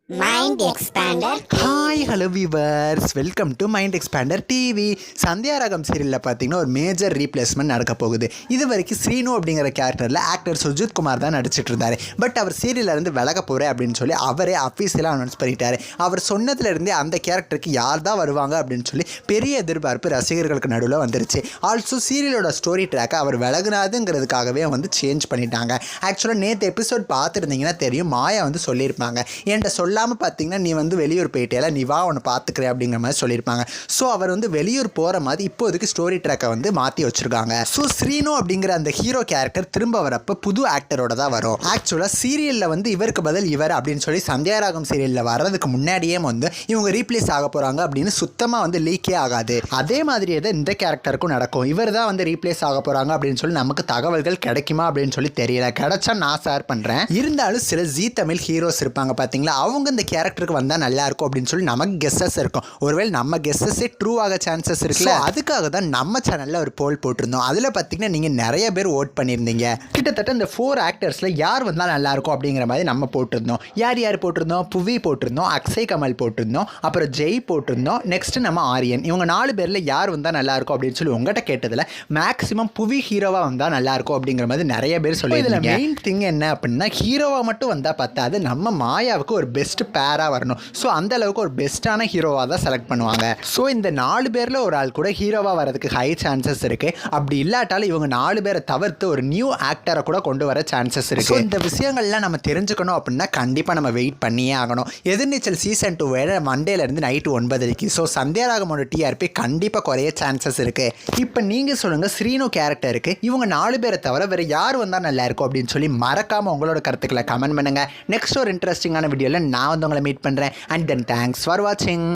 Mind expander hi hello viewers, welcome to mind expander TV. Sandhya Raagam சீரியலில் பார்த்தீங்கன்னா ஒரு major replacement நடக்க போகுது. இது வரைக்கும் ஸ்ரீனு அப்படிங்கிற கேரக்டரில் ஆக்டர் சுஜித் குமார் தான் நடிச்சிட்டு இருந்தார். பட் அவர் சீரியலிருந்து விலக போகிறேன் அப்படின்னு சொல்லி அவரே அஃபீஷியலாக அனௌன்ஸ் பண்ணிட்டார். அவர் சொன்னதுலேருந்தே அந்த கேரக்டருக்கு யார் தான் வருவாங்க அப்படின்னு சொல்லி பெரிய எதிர்பார்ப்பு ரசிகர்களுக்கு நடுவில் வந்துருச்சு. ஆல்சோ சீரியலோட ஸ்டோரி ட்ராக்கை அவர் விலகுனாதுங்கிறதுக்காகவே சேஞ்ச் பண்ணிட்டாங்க. ஆக்சுவலாக நேற்று எபிசோட் பார்த்துருந்தீங்கன்னா தெரியும், மாயா சொல்லியிருப்பாங்க, என்கிட்ட சொல்லாமல் பார்த்தீங்கன்னா நீ வெளியூர் போயிட்டேல, நீ வா ஒன்று பார்த்துக்கிறேன் அப்படிங்கிற மாதிரி சொல்லியிருப்பாங்க. ஸோ அவர் வெளியூர் போகிற மாதிரி இப்போதைக்கு ஸ்டோரி ட்ராக்கை மாற்றி வச்சுருக்காங்க. ஸோ ஸ்ரீனு அப்படிங்கிற அந்த ஹீரோ கேரக்டர் திரும்ப வரப்போ புது ஆக்டரோட தான் வரும். ஆக்சுவலாக சீரியலில் இவருக்கு பதில் இவர் அப்படின்னு சொல்லி சந்தியாராகம் சீரியலில் வர்றதுக்கு முன்னாடியே இவங்க ரீப்ளேஸ் ஆக போகிறாங்க அப்படின்னு சுத்தமாக லீக்கே ஆகாது. அதே மாதிரியே தான் இந்த கேரக்டருக்கும் நடக்கும். இவர் தான் ரீப்ளேஸ் ஆக போகிறாங்க அப்படின்னு சொல்லி நமக்கு தகவல்கள் கிடைக்குமா அப்படின்னு சொல்லி தெரியல. கிடைச்சா நான் ஷேர் பண்ணுறேன். இருந்தாலும் சில ஜீ தமிழ் ஹீரோஸ் இருப்பாங்க பார்த்தீங்களா, அவங்க இந்த கேரக்டருக்கு வந்தால் நல்லா இருக்கும் அப்படின்னு சொல்லி நமக்கு கெஸ்ஸஸ் இருக்கும். ஒருவேளை நம்ம கெஸ்ஸஸே ட்ரூ ஆக சான்சஸ் இருக்குல்ல, அதுக்காக தான் நம்ம சேனலில் ஒரு போல் போட்டிருந்தோம். அதில் பார்த்தீங்கன்னா நீங்கள் நிறைய பேர் ஓட் பண்ணியிருந்தீங்க. கிட்டத்தட்ட இந்த 4 ஆக்டர்ஸில் யார் வந்தால் நல்லா இருக்கும் அப்படிங்கிற மாதிரி நம்ம போட்டிருந்தோம். யார் யார் போட்டிருந்தோம்? புவி போட்டிருந்தோம், அக்ஷய் கமல் போட்டிருந்தோம், அப்புறம் ஜெய் போட்டிருந்தோம், நெக்ஸ்ட் நம்ம ஆரியன். இவங்க 4 பேரில் யார் வந்தால் நல்லா இருக்கும் அப்படின்னு சொல்லி உங்கள்கிட்ட கேட்டதில் மேக்ஸிமம் புவி ஹீரோவாக வந்தால் நல்லா இருக்கும் அப்படிங்கிற மாதிரி நிறைய பேர் சொல்லி. இதில் மெயின் திங் என்ன அப்படின்னா, ஹீரோவாக மட்டும் வந்தால் பத்தாது, நம்ம மாயாவுக்கு ஒரு பெஸ்ட் பேராக வரணும். ஸோ அந்த அளவுக்கு ஒரு பெஸ்ட்டான ஹீரோவாக தான் செலக்ட் பண்ணுவாங்க. ஸோ இந்த 4 பேரில் ஒரு ஆள் கூட ஹீரோவாக வரதுக்கு ஹை சான்சஸ் இருக்குது. அப்படி இல்லாட்டாலும் இவங்க 4 பேரை தவிர்த்து ஒரு நியூ ஆக்டரை கூட கொண்டு வர சான்சஸ் இருக்குது. இந்த விஷயங்கள்லாம் நம்ம தெரிஞ்சுக்கணும் அப்படின்னா கண்டிப்பாக நம்ம வெயிட் பண்ணியே ஆகணும். எதிர்நீச்சல் சீசன் 2 வேறு மண்டேலேருந்து நைட்டு 9:00. ஸோ சந்தியாராகமோட டிஆர்பி கண்டிப்பாக குறைய சான்சஸ் இருக்குது. இப்போ நீங்கள் சொல்லுங்கள், ஸ்ரீனு கேரக்டருக்கு இவங்க 4 பேரை தவிர வேறு யார் வந்தால் நல்லா இருக்கும் அப்படின்னு சொல்லி மறக்காமல் உங்களோட கருத்துக்களை கமெண்ட் பண்ணுங்கள். நெக்ஸ்ட் ஒரு இன்ட்ரெஸ்டிங்கான வீடியோவில் நான் உங்களை மீட் பண்ணுறேன். அண்ட் தென் தேங்க்ஸ் ஃபார் வாட்சிங்.